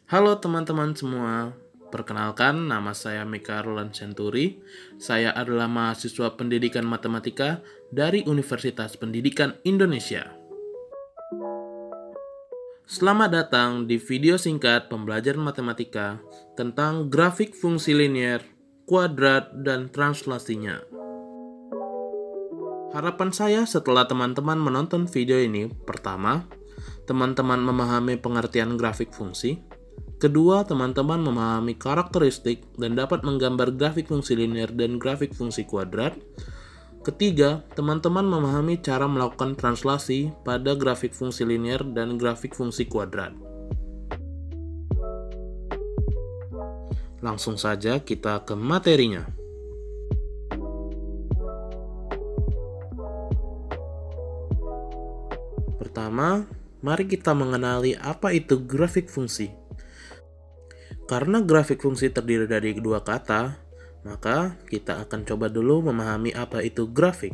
Halo teman-teman semua, perkenalkan nama saya Mika Roland Centuri. Saya adalah mahasiswa pendidikan matematika dari Universitas Pendidikan Indonesia. Selamat datang di video singkat pembelajaran matematika tentang grafik fungsi linier, kuadrat, dan translasinya. Harapan saya setelah teman-teman menonton video ini, pertama, teman-teman memahami pengertian grafik fungsi. Kedua, teman-teman memahami karakteristik dan dapat menggambar grafik fungsi linier dan grafik fungsi kuadrat. Ketiga, teman-teman memahami cara melakukan translasi pada grafik fungsi linier dan grafik fungsi kuadrat. Langsung saja kita ke materinya. Pertama, mari kita mengenali apa itu grafik fungsi. Karena grafik fungsi terdiri dari dua kata, maka kita akan coba dulu memahami apa itu grafik.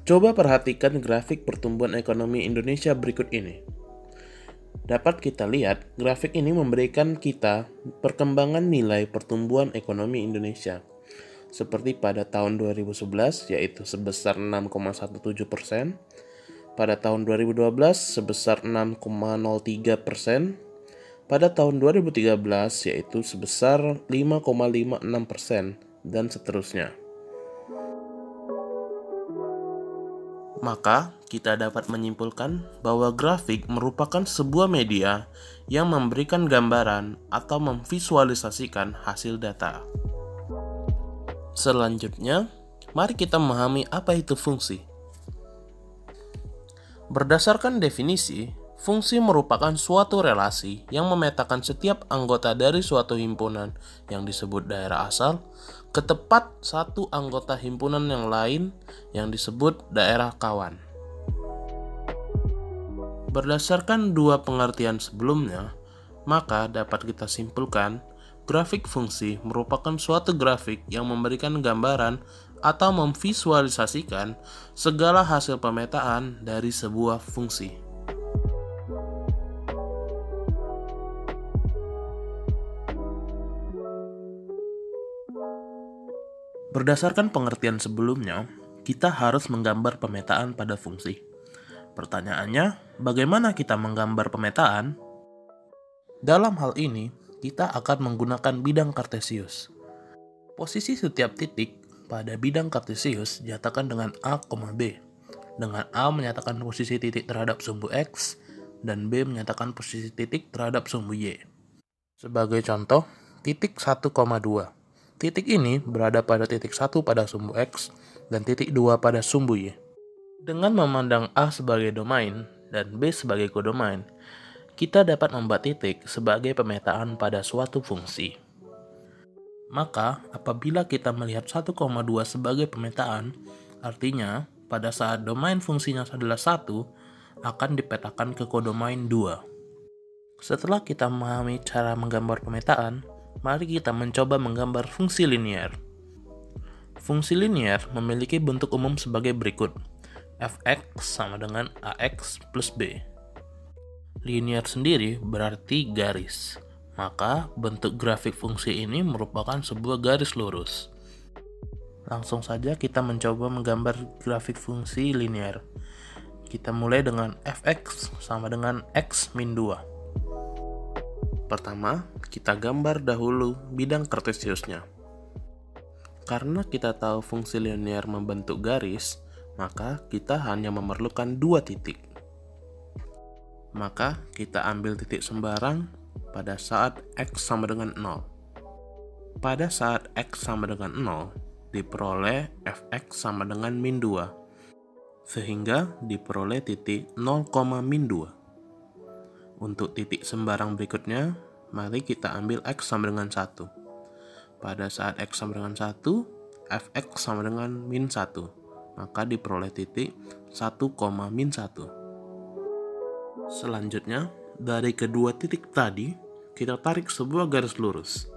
Coba perhatikan grafik pertumbuhan ekonomi Indonesia berikut ini. Dapat kita lihat, grafik ini memberikan kita perkembangan nilai pertumbuhan ekonomi Indonesia. Seperti pada tahun 2011, yaitu sebesar 6,17%, pada tahun 2012 sebesar 6,03%, pada tahun 2013 yaitu sebesar 5,56% dan seterusnya. Maka kita dapat menyimpulkan bahwa grafik merupakan sebuah media yang memberikan gambaran atau memvisualisasikan hasil data. Selanjutnya, mari kita memahami apa itu fungsi. Berdasarkan definisi, fungsi merupakan suatu relasi yang memetakan setiap anggota dari suatu himpunan yang disebut daerah asal ke tepat satu anggota himpunan yang lain yang disebut daerah kawan. Berdasarkan dua pengertian sebelumnya, maka dapat kita simpulkan grafik fungsi merupakan suatu grafik yang memberikan gambaran atau memvisualisasikan segala hasil pemetaan dari sebuah fungsi. Berdasarkan pengertian sebelumnya, kita harus menggambar pemetaan pada fungsi. Pertanyaannya, bagaimana kita menggambar pemetaan? Dalam hal ini, kita akan menggunakan bidang Kartesius. Posisi setiap titik pada bidang Kartesius dinyatakan dengan A, B, dengan A menyatakan posisi titik terhadap sumbu X, dan B menyatakan posisi titik terhadap sumbu Y. Sebagai contoh, titik 1,2. Titik ini berada pada titik 1 pada sumbu X dan titik 2 pada sumbu Y. Dengan memandang A sebagai domain dan B sebagai kodomain, kita dapat membuat titik sebagai pemetaan pada suatu fungsi. Maka, apabila kita melihat 1,2 sebagai pemetaan, artinya pada saat domain fungsinya adalah 1, akan dipetakan ke kodomain 2. Setelah kita memahami cara menggambar pemetaan, mari kita mencoba menggambar fungsi linier. Fungsi linier memiliki bentuk umum sebagai berikut. Fx sama dengan Ax plus B. Linier sendiri berarti garis. Maka bentuk grafik fungsi ini merupakan sebuah garis lurus. Langsung saja kita mencoba menggambar grafik fungsi linier. Kita mulai dengan Fx sama dengan X min 2. Pertama, kita gambar dahulu bidang Kartesiusnya. Karena kita tahu fungsi linier membentuk garis, maka kita hanya memerlukan dua titik. Maka kita ambil titik sembarang pada saat X sama dengan 0. Pada saat X sama dengan 0, diperoleh Fx sama dengan min 2. Sehingga diperoleh titik 0, min 2. Untuk titik sembarang berikutnya, mari kita ambil X sama dengan 1. Pada saat X sama dengan 1, Fx sama dengan min 1. Maka diperoleh titik 1, min 1. Selanjutnya, dari kedua titik tadi, kita tarik sebuah garis lurus.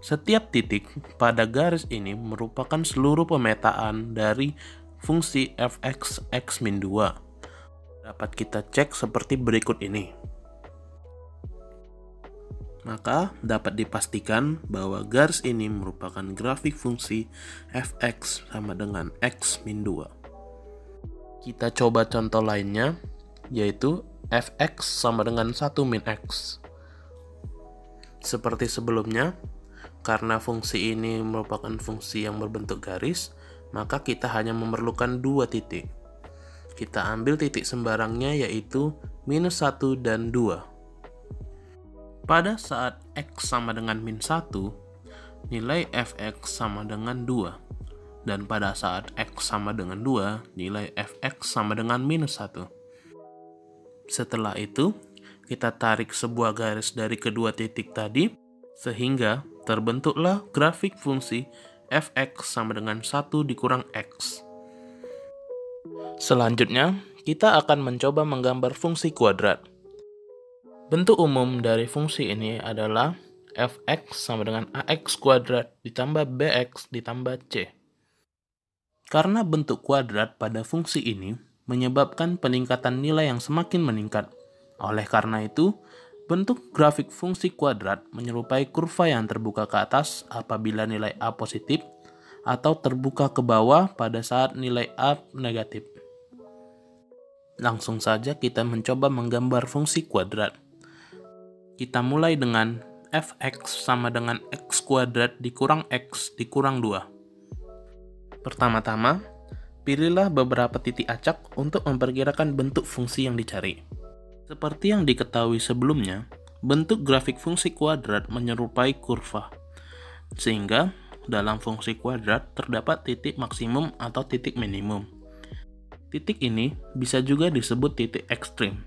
Setiap titik pada garis ini merupakan seluruh pemetaan dari fungsi Fx X min 2. Dapat kita cek seperti berikut ini. Maka dapat dipastikan bahwa garis ini merupakan grafik fungsi f(x) sama dengan x min 2. Kita coba contoh lainnya, yaitu f(x) sama dengan 1 min x. Seperti sebelumnya, karena fungsi ini merupakan fungsi yang berbentuk garis, maka kita hanya memerlukan 2 titik. Kita ambil titik sembarangnya, yaitu minus 1 dan 2. Pada saat x sama dengan min 1, nilai f(x) sama dengan 2. Dan pada saat x sama dengan 2, nilai f(x) sama dengan minus 1. Setelah itu, kita tarik sebuah garis dari kedua titik tadi, sehingga terbentuklah grafik fungsi f(x) sama dengan 1 dikurang x. Selanjutnya, kita akan mencoba menggambar fungsi kuadrat. Bentuk umum dari fungsi ini adalah f(x) sama dengan ax kuadrat ditambah bx ditambah c. Karena bentuk kuadrat pada fungsi ini menyebabkan peningkatan nilai yang semakin meningkat. Oleh karena itu, bentuk grafik fungsi kuadrat menyerupai kurva yang terbuka ke atas apabila nilai a positif atau terbuka ke bawah pada saat nilai a negatif. Langsung saja kita mencoba menggambar fungsi kuadrat. Kita mulai dengan f(x) sama dengan x kuadrat dikurang x dikurang 2. Pertama-tama, pilihlah beberapa titik acak untuk memperkirakan bentuk fungsi yang dicari. Seperti yang diketahui sebelumnya, bentuk grafik fungsi kuadrat menyerupai kurva. Sehingga, dalam fungsi kuadrat terdapat titik maksimum atau titik minimum. Titik ini bisa juga disebut titik ekstrim.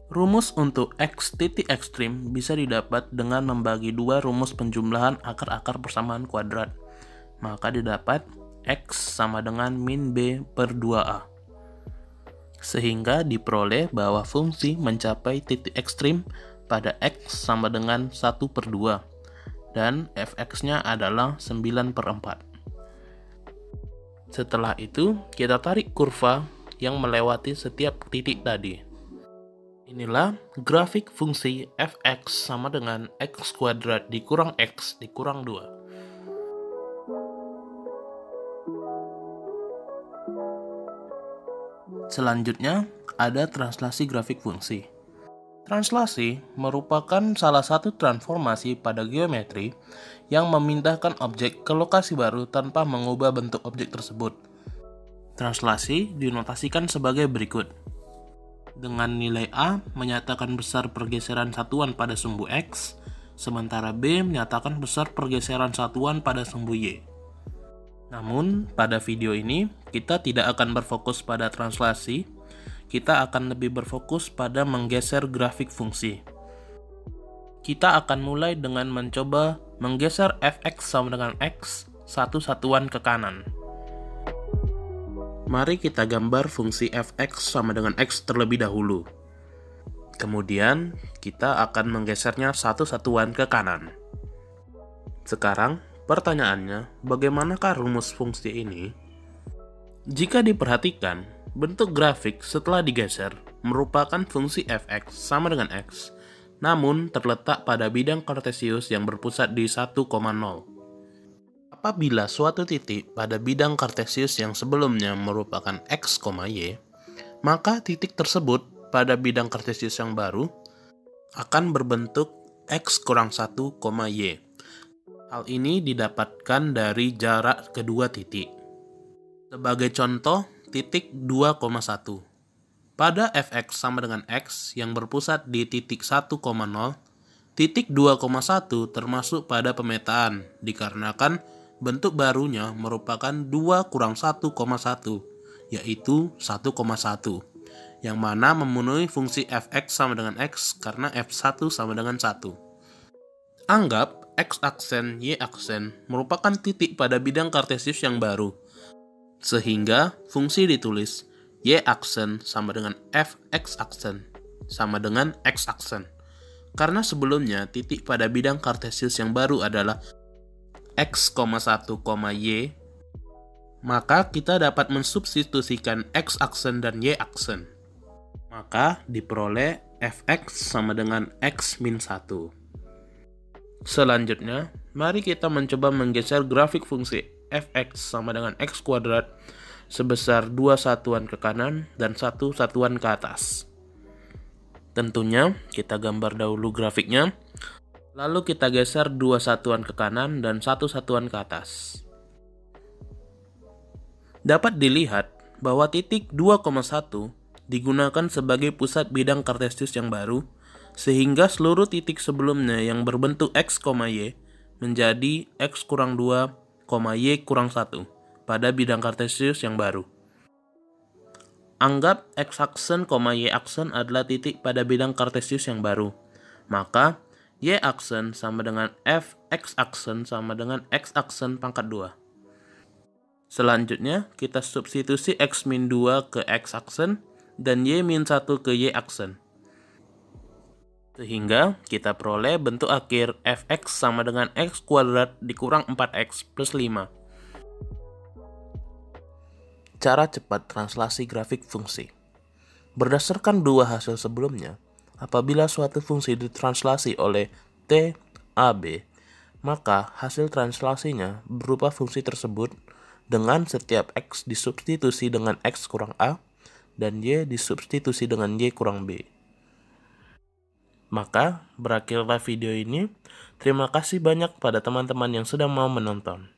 Rumus untuk x titik ekstrim bisa didapat dengan membagi 2 rumus penjumlahan akar-akar persamaan kuadrat. Maka didapat x sama dengan min b per 2a. Sehingga diperoleh bahwa fungsi mencapai titik ekstrim pada x sama dengan 1 per 2. Dan f(x)-nya adalah 9 per 4. Setelah itu, kita tarik kurva yang melewati setiap titik tadi. Inilah grafik fungsi f(x) sama dengan x kuadrat dikurang x dikurang 2. Selanjutnya, ada translasi grafik fungsi. Translasi merupakan salah satu transformasi pada geometri yang memindahkan objek ke lokasi baru tanpa mengubah bentuk objek tersebut. Translasi dinotasikan sebagai berikut. Dengan nilai A menyatakan besar pergeseran satuan pada sumbu X, sementara B menyatakan besar pergeseran satuan pada sumbu Y. Namun, pada video ini, kita tidak akan berfokus pada translasi, kita akan lebih berfokus pada menggeser grafik fungsi. Kita akan mulai dengan mencoba menggeser f(x) sama dengan x, satu satuan ke kanan. Mari kita gambar fungsi f(x) sama dengan x terlebih dahulu. Kemudian, kita akan menggesernya satu satuan ke kanan. Sekarang, pertanyaannya, bagaimanakah rumus fungsi ini? Jika diperhatikan, bentuk grafik setelah digeser merupakan fungsi f(x) sama dengan x, namun terletak pada bidang kartesius yang berpusat di 1,0. Apabila suatu titik pada bidang kartesius yang sebelumnya merupakan x, y, maka titik tersebut pada bidang kartesius yang baru akan berbentuk x kurang 1, y. Hal ini didapatkan dari jarak kedua titik. Sebagai contoh, titik 2,1. Pada f(x) sama dengan x yang berpusat di titik 1,0, titik 2,1 termasuk pada pemetaan, dikarenakan bentuk barunya merupakan 2 kurang 1,1, yaitu 1,1, yang mana memenuhi fungsi f(x) sama dengan x karena f1 sama dengan 1. Anggap x aksen, y aksen merupakan titik pada bidang kartesius yang baru, sehingga fungsi ditulis y aksen sama dengan f(x) aksen sama dengan x aksen. Karena sebelumnya titik pada bidang kartesius yang baru adalah x, 1, y, maka kita dapat mensubstitusikan x aksen dan y aksen. Maka diperoleh f(x) sama dengan x min 1. Selanjutnya, mari kita mencoba menggeser grafik fungsi f(x) sama dengan x kuadrat sebesar 2 satuan ke kanan dan 1 satuan ke atas. Tentunya, kita gambar dahulu grafiknya, lalu kita geser 2 satuan ke kanan dan 1 satuan ke atas. Dapat dilihat bahwa titik 2,1 digunakan sebagai pusat bidang kartesius yang baru, sehingga seluruh titik sebelumnya yang berbentuk x, y menjadi x kurang 2, y kurang 1 pada bidang kartesius yang baru. Anggap x-aksen, y aksen adalah titik pada bidang kartesius yang baru. Maka, y aksen sama dengan f x aksen sama dengan x aksen pangkat 2. Selanjutnya, kita substitusi x-2 ke x aksen dan y-1 ke y aksen. Sehingga kita peroleh bentuk akhir fx sama dengan x kuadrat dikurang 4x plus 5. Cara cepat translasi grafik fungsi. Berdasarkan dua hasil sebelumnya, apabila suatu fungsi ditranslasi oleh t, a, b, maka hasil translasinya berupa fungsi tersebut dengan setiap x disubstitusi dengan x kurang a dan y disubstitusi dengan y kurang b. Maka, berakhirlah video ini. Terima kasih banyak pada teman-teman yang sudah mau menonton.